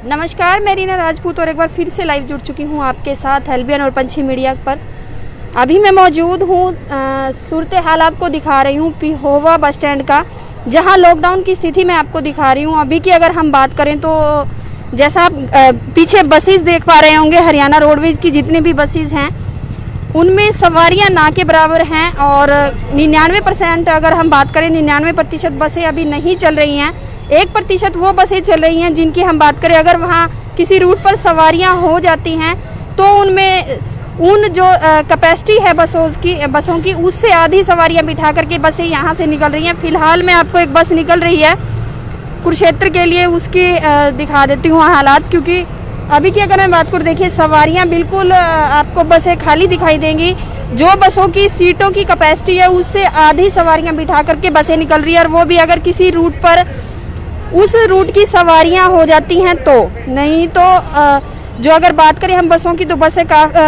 नमस्कार, मैं रीना राजपूत और एक बार फिर से लाइव जुड़ चुकी हूँ आपके साथ एलबीएन और पंछी मीडिया पर। अभी मैं मौजूद हूँ सूरत हाल आपको दिखा रही हूँ पिहोवा बस स्टैंड का, जहाँ लॉकडाउन की स्थिति मैं आपको दिखा रही हूँ। अभी की अगर हम बात करें तो जैसा आप पीछे बसेस देख पा रहे होंगे, हरियाणा रोडवेज की जितनी भी बसेस हैं उनमें सवारियां ना के बराबर हैं और 99% अगर हम बात करें 99% बसें अभी नहीं चल रही हैं। 1% वो बसें चल रही हैं जिनकी हम बात करें, अगर वहाँ किसी रूट पर सवारियां हो जाती हैं तो उनमें उन जो कैपेसिटी है बसों की उससे आधी सवारियां बिठा करके बसें यहाँ से निकल रही हैं। फिलहाल मैं आपको एक बस निकल रही है कुरुक्षेत्र के लिए, उसकी दिखा देती हूँ हालात, क्योंकि अभी की अगर मैं बात करूँ, देखिए सवारियां बिल्कुल आपको बसें खाली दिखाई देंगी। जो बसों की सीटों की कैपेसिटी है उससे आधी सवारियां बिठा करके बसें निकल रही है, और वो भी अगर किसी रूट पर उस रूट की सवारियां हो जाती हैं तो। नहीं तो जो अगर बात करें हम बसों की तो बसें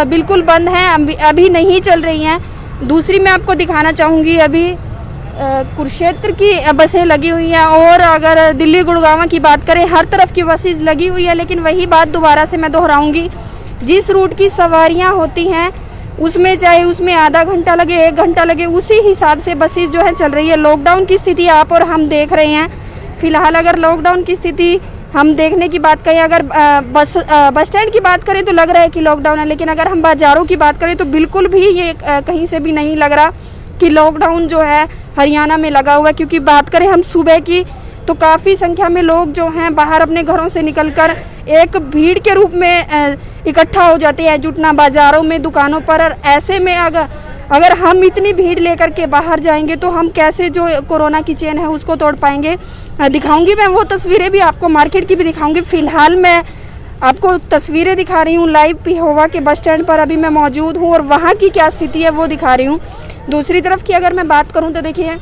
बिल्कुल बंद हैं, अभी नहीं चल रही हैं। दूसरी मैं आपको दिखाना चाहूँगी, अभी कुरुक्षेत्र की बसें लगी हुई हैं, और अगर दिल्ली गुड़गांव की बात करें हर तरफ की बसें लगी हुई है। लेकिन वही बात दोबारा से मैं दोहराऊंगी, जिस रूट की सवारियां होती हैं उसमें चाहे उसमें आधा घंटा लगे 1 घंटा लगे, उसी हिसाब से बसें जो है चल रही है। लॉकडाउन की स्थिति आप और हम देख रहे हैं। फिलहाल अगर लॉकडाउन की स्थिति हम देखने की बात करें, अगर बस स्टैंड की बात करें तो लग रहा है कि लॉकडाउन है, लेकिन अगर हम बाज़ारों की बात करें तो बिल्कुल भी ये कहीं से भी नहीं लग रहा कि लॉकडाउन जो है हरियाणा में लगा हुआ है। क्योंकि बात करें हम सुबह की तो काफ़ी संख्या में लोग जो हैं बाहर अपने घरों से निकलकर एक भीड़ के रूप में इकट्ठा हो जाते हैं, जुटना बाज़ारों में, दुकानों पर। और ऐसे में अगर हम इतनी भीड़ लेकर के बाहर जाएंगे तो हम कैसे जो कोरोना की चेन है उसको तोड़ पाएंगे। दिखाऊंगी मैं वो तस्वीरें भी आपको, मार्केट की भी दिखाऊंगी। फिलहाल मैं आपको तस्वीरें दिखा रही हूँ लाइव पिहोवा के बस स्टैंड पर अभी मैं मौजूद हूँ, और वहाँ की क्या स्थिति है वो दिखा रही हूँ। दूसरी तरफ की अगर मैं बात करूँ तो देखिए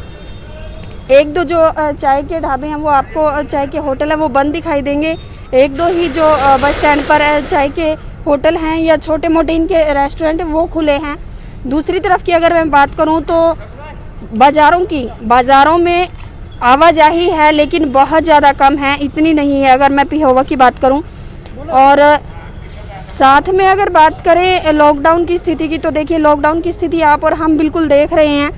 1-2 जो चाय के ढाबे हैं, वो आपको चाय के होटल हैं वो बंद दिखाई देंगे। 1-2 ही जो बस स्टैंड पर चाय के होटल हैं या छोटे मोटे इनके रेस्टोरेंट वो खुले हैं। दूसरी तरफ की अगर मैं बात करूं तो बाज़ारों में आवाजाही है, लेकिन बहुत ज़्यादा कम है, इतनी नहीं है अगर मैं पिहोवा की बात करूं। और साथ में अगर बात करें लॉकडाउन की स्थिति की तो देखिए लॉकडाउन की स्थिति आप और हम बिल्कुल देख रहे हैं।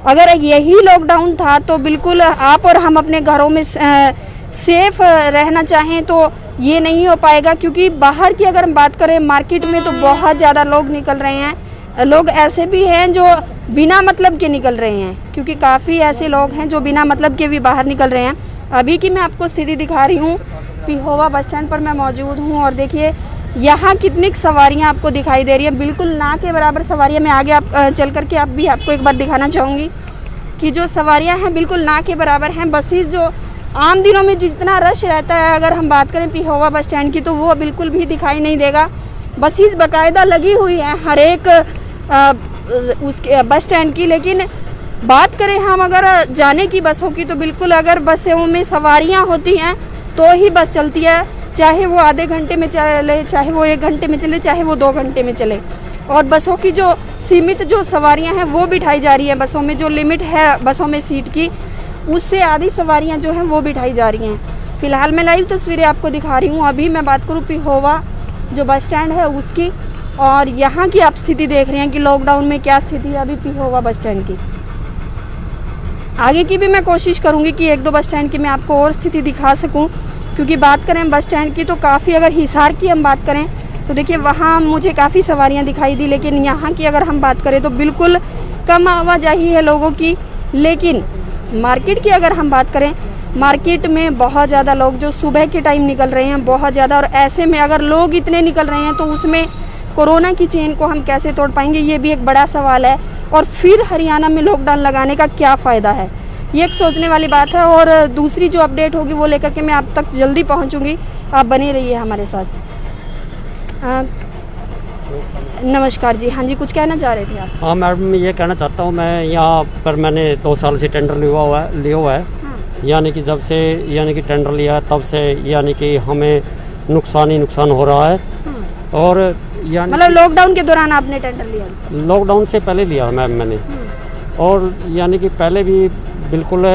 अगर यही लॉकडाउन था तो बिल्कुल आप और हम अपने घरों में सेफ रहना चाहें तो ये नहीं हो पाएगा, क्योंकि बाहर की अगर हम बात करें मार्केट में तो बहुत ज़्यादा लोग निकल रहे हैं। लोग ऐसे भी हैं जो बिना मतलब के निकल रहे हैं, क्योंकि काफ़ी ऐसे लोग हैं जो बिना मतलब के भी बाहर निकल रहे हैं। अभी की मैं आपको स्थिति दिखा रही हूँ, पिहोवा बस स्टैंड पर मैं मौजूद हूँ, और देखिए यहाँ कितनी सवारियाँ आपको दिखाई दे रही हैं, बिल्कुल ना के बराबर सवारियाँ। मैं आगे चल करके आपको एक बार दिखाना चाहूँगी कि जो सवारियाँ हैं बिल्कुल ना के बराबर हैं। बसेस जो आम दिनों में जितना रश रहता है अगर हम बात करें पिहोवा बस स्टैंड की तो वो बिल्कुल भी दिखाई नहीं देगा। बसेस बाकायदा लगी हुई हैं हर एक उसके बस स्टैंड की। लेकिन बात करें हम अगर जाने की बसों की तो बिल्कुल अगर बसों में सवारियां होती हैं तो ही बस चलती है, चाहे वो आधे घंटे में चले, चाहे वो 1 घंटे में चले, चाहे वो 2 घंटे में चले। और बसों की जो सीमित जो सवारियां हैं वो बिठाई जा रही है, बसों में जो लिमिट है बसों में सीट की उससे आधी सवारियां जो हैं वो बिठाई जा रही हैं। फिलहाल मैं लाइव तस्वीरें आपको दिखा रही हूँ। अभी मैं बात करूँ पिहोवा जो बस स्टैंड है उसकी, और यहाँ की आप स्थिति देख रहे हैं कि लॉकडाउन में क्या स्थिति है अभी पिहोवा बस स्टैंड की। आगे की भी मैं कोशिश करूँगी कि 1-2 बस स्टैंड की मैं आपको और स्थिति दिखा सकूँ, क्योंकि बात करें बस स्टैंड की तो काफ़ी, अगर हिसार की हम बात करें तो देखिए वहाँ मुझे काफ़ी सवारियाँ दिखाई दी, लेकिन यहाँ की अगर हम बात करें तो बिल्कुल कम आवाजाही है लोगों की। लेकिन मार्केट की अगर हम बात करें, मार्केट में बहुत ज़्यादा लोग जो सुबह के टाइम निकल रहे हैं, बहुत ज़्यादा। और ऐसे में अगर लोग इतने निकल रहे हैं तो उसमें कोरोना की चेन को हम कैसे तोड़ पाएंगे, ये भी एक बड़ा सवाल है। और फिर हरियाणा में लॉकडाउन लगाने का क्या फ़ायदा है, ये एक सोचने वाली बात है। और दूसरी जो अपडेट होगी वो लेकर के मैं आप तक जल्दी पहुंचूंगी, आप बने रहिए हमारे साथ। नमस्कार जी, हाँ जी, कुछ कहना चाह रहे थे आप? हाँ मैडम, मैं ये कहना चाहता हूँ, मैं यहाँ पर मैंने 2 साल से टेंडर लिया हुआ है। यानी कि जब से टेंडर लिया तब से यानी कि हमें नुकसान ही नुकसान हो रहा है। और यानी मतलब लॉकडाउन के दौरान आपने टेंडर लिया? लॉकडाउन से पहले लिया मैम मैंने, और यानी कि पहले भी बिल्कुल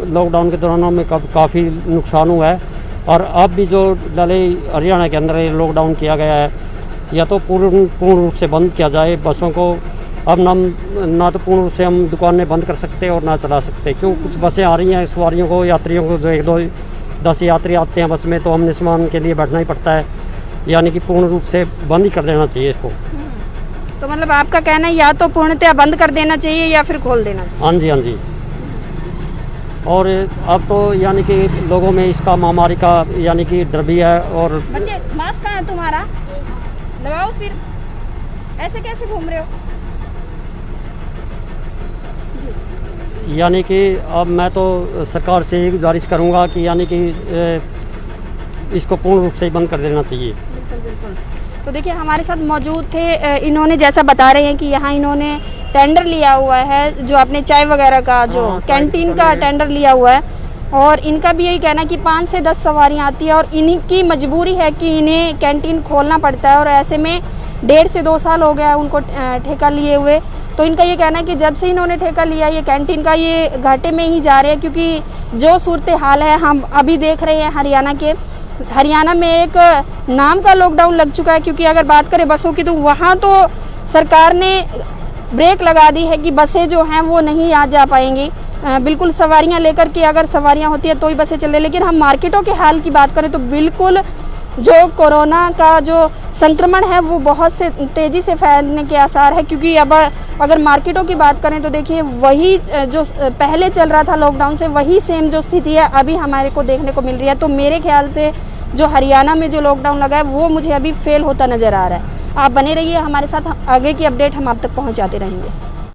लॉकडाउन के दौरान हमें काफ़ी नुकसान हुआ है। और अब भी जो डाले हरियाणा के अंदर लॉकडाउन किया गया है, या तो पूर्ण रूप से बंद किया जाए बसों को। अब ना तो पूर्ण रूप से हम दुकानें बंद कर सकते और ना चला सकते, क्यों कुछ बसें आ रही हैं सवारियों को, यात्रियों को, जो 1-2-10 यात्री आते हैं बस में, तो हमने सामान के लिए बैठना ही पड़ता है। यानी कि पूर्ण रूप से बंद ही कर देना चाहिए इसको। तो मतलब आपका कहना है या तो पूर्णतः बंद कर देना चाहिए या फिर खोल देना चाहिए। हाँ जी, हाँ जी। और अब तो यानी कि लोगों में इसका महामारी का यानी कि डर भी है। और बच्चे मास्क कहाँ है तुम्हारा, लगाओ, फिर ऐसे कैसे घूम रहे हो। यानी कि अब मैं तो सरकार से ये गुजारिश करूंगा कि यानी कि इसको पूर्ण रूप से बंद कर देना चाहिए। बिल्कुल बिल्कुल। तो देखिए हमारे साथ मौजूद थे, इन्होंने जैसा बता रहे हैं कि यहाँ इन्होंने टेंडर लिया हुआ है, जो आपने चाय वगैरह का जो कैंटीन का टेंडर लिया हुआ है, और इनका भी यही कहना है कि 5 से 10 सवारियाँ आती है और इनकी मजबूरी है कि इन्हें कैंटीन खोलना पड़ता है। और ऐसे में 1.5 से 2 साल हो गया है उनको ठेका लिए हुए। तो इनका ये कहना है कि जब से इन्होंने ठेका लिया ये कैंटीन का, ये घाटे में ही जा रहे हैं, क्योंकि जो सूरत हाल है हम अभी देख रहे हैं हरियाणा में एक नाम का लॉकडाउन लग चुका है। क्योंकि अगर बात करें बसों की तो वहाँ तो सरकार ने ब्रेक लगा दी है कि बसें जो हैं वो नहीं आ जा पाएंगी। बिल्कुल सवारियाँ लेकर के अगर सवारियाँ होती है तो ही बसें चले। लेकिन हम मार्केटों के हाल की बात करें तो बिल्कुल जो कोरोना का जो संक्रमण है वो बहुत से तेज़ी से फैलने के आसार है। क्योंकि अब अगर मार्केटों की बात करें तो देखिए वही जो पहले चल रहा था लॉकडाउन से, वही सेम जो स्थिति है अभी हमारे को देखने को मिल रही है। तो मेरे ख्याल से जो हरियाणा में जो लॉकडाउन लगा है वो मुझे अभी फेल होता नज़र आ रहा है। आप बने रहिए हमारे साथ, आगे की अपडेट हम आप तक पहुँचाते रहेंगे।